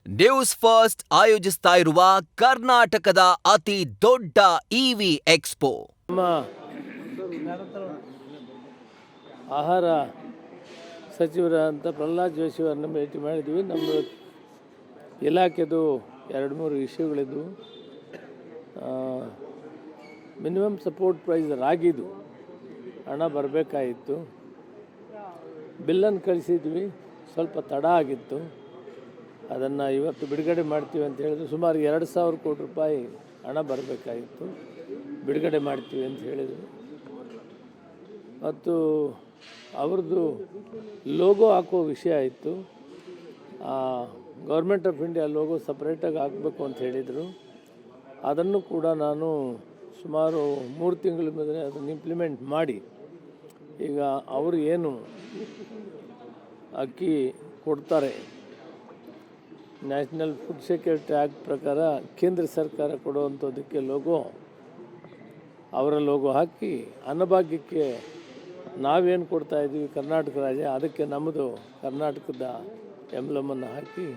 News first ಆಯೋಜಿಸ್ತಾ ಇರುವ ಕರ್ನಾಟಕದ ಅತಿ ದೊಡ್ಡ ಇವಿ ಎಕ್ಸ್ಪೋ. ನಮ್ಮ ಆಹಾರ ಸಚಿವರಾದಂಥ ಪ್ರಹ್ಲಾದ್ ಜೋಶಿ ಅವರನ್ನು ಭೇಟಿ ಮಾಡಿದ್ವಿ. ನಮ್ಮ ಇಲಾಖೆದು 2-3 ವಿಷಯಗಳಿದ್ವು. ಮಿನಿಮಮ್ ಸಪೋರ್ಟ್ ಪ್ರೈಸ್ ರಾಗಿದು ಹಣ ಬರಬೇಕಾಗಿತ್ತು. ಬಿಲ್ಲನ್ನು ಕಳಿಸಿದ್ವಿ, ಸ್ವಲ್ಪ ತಡ ಆಗಿತ್ತು. ಅದನ್ನು ಇವತ್ತು ಬಿಡುಗಡೆ ಮಾಡ್ತೀವಿ ಅಂತ ಹೇಳಿದ್ರು. ಸುಮಾರು 2,000 ಕೋಟಿ ರೂಪಾಯಿ ಹಣ ಬರಬೇಕಾಗಿತ್ತು, ಬಿಡುಗಡೆ ಮಾಡ್ತೀವಿ ಅಂತ ಹೇಳಿದರು. ಮತ್ತು ಅವ್ರದ್ದು ಲೋಗೋ ಹಾಕೋ ವಿಷಯ ಇತ್ತು. ಗೌರ್ಮೆಂಟ್ ಆಫ್ ಇಂಡಿಯಾ ಲೋಗೋ ಸಪ್ರೇಟಾಗಿ ಹಾಕಬೇಕು ಅಂತ ಹೇಳಿದರು. ಅದನ್ನು ಕೂಡ ನಾನು ಸುಮಾರು 3 ತಿಂಗಳ ಮೇಲೆ ಅದನ್ನು ಇಂಪ್ಲಿಮೆಂಟ್ ಮಾಡಿ ಈಗ ಅವರು ಏನು ಅಕ್ಕಿ ಕೊಡ್ತಾರೆ, ನ್ಯಾಷನಲ್ ಫುಡ್ ಸೆಕ್ಯೂರಿಟಿ ಆ್ಯಕ್ಟ್ ಪ್ರಕಾರ ಕೇಂದ್ರ ಸರ್ಕಾರ ಕೊಡುವಂಥದ್ದಕ್ಕೆ ಲೋಗೋ, ಅವರ ಲೋಗೋ ಹಾಕಿ ಅನ್ನಭಾಗ್ಯಕ್ಕೆ ನಾವೇನು ಕೊಡ್ತಾಯಿದ್ದೀವಿ ಕರ್ನಾಟಕ ರಾಜ್ಯ, ಅದಕ್ಕೆ ನಮ್ಮದು ಕರ್ನಾಟಕದ ಎಂಬ್ಲಮನ್ನು ಹಾಕಿ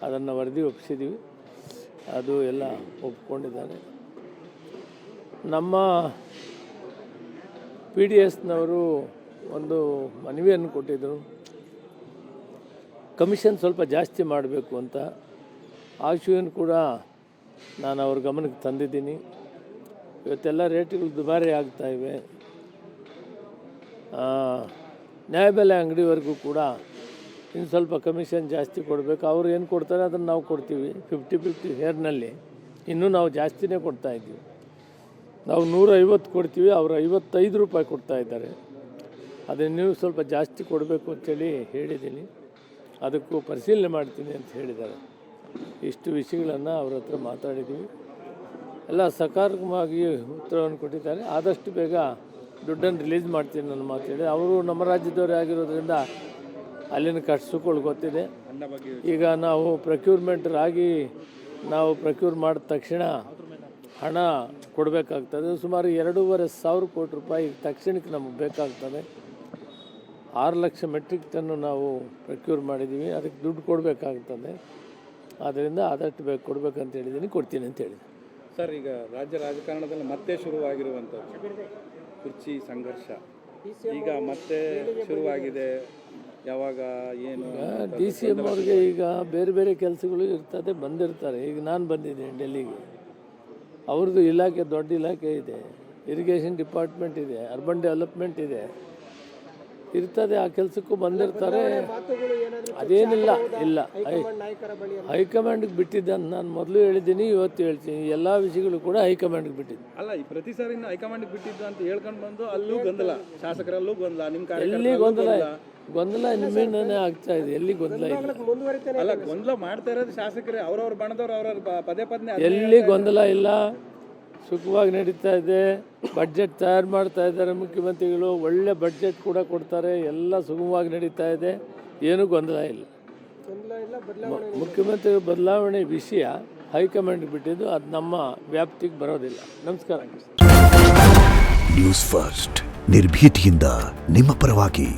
ಅದನ್ನು ವರದಿ ಒಪ್ಪಿಸಿದ್ದೀವಿ. ಅದು ಎಲ್ಲ ಒಪ್ಕೊಂಡಿದ್ದಾರೆ. ನಮ್ಮ PDSನವರು ಒಂದು ಮನವಿಯನ್ನು ಕೊಟ್ಟಿದ್ದರು, ಕಮಿಷನ್ ಸ್ವಲ್ಪ ಜಾಸ್ತಿ ಮಾಡಬೇಕು ಅಂತ. ಆ ವಿಷಯವನ್ನು ಕೂಡ ನಾನು ಅವ್ರ ಗಮನಕ್ಕೆ ತಂದಿದ್ದೀನಿ. ಇವತ್ತೆಲ್ಲ ರೇಟ್ಗಳು ದುಬಾರಿ ಆಗ್ತಾಯಿವೆ. ನ್ಯಾಯಬೆಲೆ ಅಂಗಡಿವರೆಗೂ ಕೂಡ ಇನ್ನು ಸ್ವಲ್ಪ ಕಮಿಷನ್ ಜಾಸ್ತಿ ಕೊಡಬೇಕು. ಅವರು ಏನು ಕೊಡ್ತಾರೆ ಅದನ್ನು ನಾವು ಕೊಡ್ತೀವಿ. 50-50 ಶೇರ್ನಲ್ಲಿ ಇನ್ನೂ ನಾವು ಜಾಸ್ತಿನೇ ಕೊಡ್ತಾಯಿದ್ದೀವಿ. ನಾವು 150 ಕೊಡ್ತೀವಿ, ಅವರು 55 ರೂಪಾಯಿ ಕೊಡ್ತಾಯಿದ್ದಾರೆ. ಅದನ್ನು ನೀವು ಸ್ವಲ್ಪ ಜಾಸ್ತಿ ಕೊಡಬೇಕು ಅಂತೇಳಿ ಹೇಳಿದ್ದೀನಿ. ಅದಕ್ಕೂ ಪರಿಶೀಲನೆ ಮಾಡ್ತೀನಿ ಅಂತ ಹೇಳಿದ್ದಾರೆ. ಇಷ್ಟು ವಿಷಯಗಳನ್ನು ಅವ್ರ ಹತ್ರ ಮಾತಾಡಿದ್ದೀವಿ. ಎಲ್ಲ ಸಕಾರಾತ್ಮಕವಾಗಿ ಉತ್ತರವನ್ನು ಕೊಟ್ಟಿದ್ದಾರೆ. ಆದಷ್ಟು ಬೇಗ ದುಡ್ಡನ್ನು ರಿಲೀಸ್ ಮಾಡ್ತೀನಿ ನಾನು ಮಾತಾಡಿ. ಅವರು ನಮ್ಮ ರಾಜ್ಯದವರೇ ಆಗಿರೋದ್ರಿಂದ ಅಲ್ಲಿನ ಕಷ್ಟಗಳು ಗೊತ್ತಿದೆ. ಈಗ ನಾವು ಪ್ರೊಕ್ಯೂರ್ಮೆಂಟ್ ರಾಗಿ ನಾವು ಪ್ರೊಕ್ಯೂರ್ ಮಾಡಿದ ತಕ್ಷಣ ಹಣ ಕೊಡಬೇಕಾಗ್ತದೆ. ಸುಮಾರು 2,500 ಕೋಟಿ ರೂಪಾಯಿ ತಕ್ಷಣಕ್ಕೆ ನಮಗೆ ಬೇಕಾಗ್ತದೆ. 6 ಲಕ್ಷ ಮೆಟ್ರಿಕ್ ಟನ್ನು ನಾವು ಪ್ರೊಕ್ಯೂರ್ ಮಾಡಿದ್ದೀವಿ, ಅದಕ್ಕೆ ದುಡ್ಡು ಕೊಡಬೇಕಾಗ್ತದೆ. ಆದ್ದರಿಂದ ಆದಷ್ಟು ಬೇಗ ಕೊಡಬೇಕಂತ ಹೇಳಿದ್ದೀನಿ, ಕೊಡ್ತೀನಿ ಅಂತ ಹೇಳಿದೆ. ಸರ್, ಈಗ ರಾಜ್ಯ ರಾಜಕಾರಣದಲ್ಲಿ ಮತ್ತೆ ಶುರುವಾಗಿರುವಂಥದ್ದು ಕುರ್ಚಿ ಸಂಘರ್ಷ ಈಗ ಮತ್ತೆ ಶುರುವಾಗಿದೆ. ಯಾವಾಗ ಏನು DCM ಅವ್ರಿಗೆ ಈಗ ಬೇರೆ ಬೇರೆ ಕೆಲಸಗಳು ಇರ್ತದೆ, ಬಂದಿರ್ತಾರೆ. ಈಗ ನಾನು ಬಂದಿದ್ದೀನಿ ಡೆಲ್ಲಿಗೆ. ಅವ್ರದ್ದು ಇಲಾಖೆ ದೊಡ್ಡ ಇಲಾಖೆ ಇದೆ, ಇರಿಗೇಷನ್ ಡಿಪಾರ್ಟ್ಮೆಂಟ್ ಇದೆ, ಅರ್ಬನ್ ಡೆವಲಪ್ಮೆಂಟ್ ಇದೆ, ಇರ್ತದೆ. ಆ ಕೆಲಸಕ್ಕೂ ಬಂದಿರ್ತಾರೆ. ಅದೇನಿಲ್ಲ, ಇಲ್ಲ ಹೈಕಮಾಂಡ್ಗೆ ಬಿಟ್ಟಿದ್ದನ್ನು ನಾನು ಮೊದಲು ಹೇಳಿದ್ದೀನಿ, ಇವತ್ತು ಹೇಳ್ತೀನಿ. ಎಲ್ಲ ವಿಷಯಗಳು ಕೂಡ ಹೈಕಮಾಂಡ್ಗೆ ಬಿಟ್ಟಿದ್ದು. ಅಲ್ಲ, ಈ ಪ್ರತಿ ಸಾರಿ ಹೈಕಮಾಂಡ್ಗೆ ಬಿಟ್ಟಿದ್ದು ಅಂತ ಹೇಳ್ಕೊಂಡು ಬಂದು ಅಲ್ಲೂ ಗೊಂದಲ, ಶಾಸಕರಲ್ಲೂ ಗೊಂದಲ, ನಿಮ್ಮ ಎಲ್ಲಿ ಗೊಂದಲ ನಿಮ್ಮಿಂದನೇ ಆಗ್ತಾ ಇದೆ. ಎಲ್ಲಿ ಗೊಂದಲ ಇಲ್ಲ. ಅಲ್ಲ, ಗೊಂದಲ ಮಾಡ್ತಾ ಇರೋದು ಶಾಸಕರೇ, ಅವ್ರವ್ರ ಬಣದವ್ರು ಅವ್ರವ್ರ ಪದೇ ಎಲ್ಲಿ ಗೊಂದಲ ಇಲ್ಲ, ಸುಖವಾಗಿ ನಡೀತಾ ಇದೆ. ಬಡ್ಜೆಟ್ ತಯಾರು ಮಾಡ್ತಾ ಇದ್ದಾರೆ ಮುಖ್ಯಮಂತ್ರಿಗಳು, ಒಳ್ಳೆ ಬಡ್ಜೆಟ್ ಕೂಡ ಕೊಡ್ತಾರೆ. ಎಲ್ಲ ಸುಗಮವಾಗಿ ನಡೀತಾ ಇದೆ, ಏನೂ ಗೊಂದಲ ಇಲ್ಲ. ಮುಖ್ಯಮಂತ್ರಿ ಬದಲಾವಣೆ ವಿಷಯ ಹೈಕಮಾಂಡ್ಗೆ ಬಿಟ್ಟಿದ್ದು, ಅದು ನಮ್ಮ ವ್ಯಾಪ್ತಿಗೆ ಬರೋದಿಲ್ಲ. ನಮಸ್ಕಾರ. ನ್ಯೂಸ್ ಫಸ್ಟ್ ನಿರ್ಭೀತಿಯಿಂದ ನಿಮ್ಮ ಪರವಾಗಿ.